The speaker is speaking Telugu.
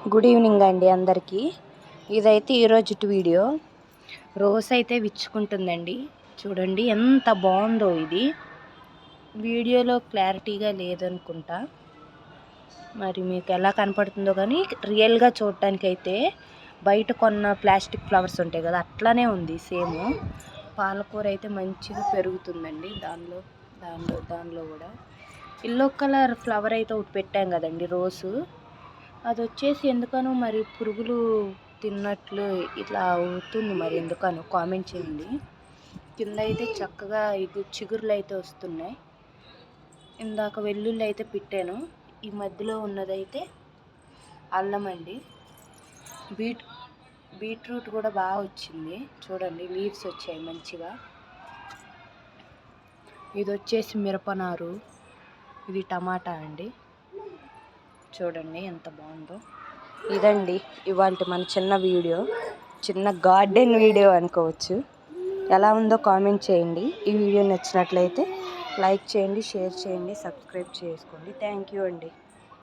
గుడ్ ఈవినింగ్ అండి అందరికీ. ఇదైతే ఈరోజుటి వీడియో. రోస్ అయితే విచ్చుకుంటుందండి. చూడండి ఎంత బాగుందో. ఇది వీడియోలో క్లారిటీగా లేదనుకుంటా, మరి మీకు ఎలా కనపడుతుందో కానీ రియల్గా చూడటానికైతే బయట కొన్న ప్లాస్టిక్ ఫ్లవర్స్ ఉంటాయి కదా, అట్లానే ఉంది సేమ్. పాలకూర అయితే మంచిగా పెరుగుతుందండి. దానిలో కూడా ఎల్లో కలర్ ఫ్లవర్ అయితే ఒకటి పెట్టాం కదండి, రోజు. అది వచ్చేసి ఎందుకనో మరి పురుగులు తిన్నట్లు ఇట్లా అవుతుంది, మరి ఎందుకనో కామెంట్ చేయండి. కింద అయితే చక్కగా చిగురులు అయితే వస్తున్నాయి. ఇందాక వెల్లుల్లి అయితే పెట్టాను. ఈ మధ్యలో ఉన్నదైతే అల్లం అండి. బీట్రూట్ కూడా బాగా వచ్చింది. చూడండి లీవ్స్ వచ్చాయి మంచిగా. ఇది వచ్చేసి మిరపనారు. ఇది టమాటా అండి. చూడండి ఎంత బాగుందో. ఇదండి ఇవాళ మన చిన్న వీడియో, చిన్న గార్డెన్ వీడియో అనుకోవచ్చు. ఎలా ఉందో కామెంట్ చేయండి. ఈ వీడియో నచ్చినట్లయితే లైక్ చేయండి, షేర్ చేయండి, సబ్స్క్రైబ్ చేసుకోండి. థ్యాంక్ యూ అండి.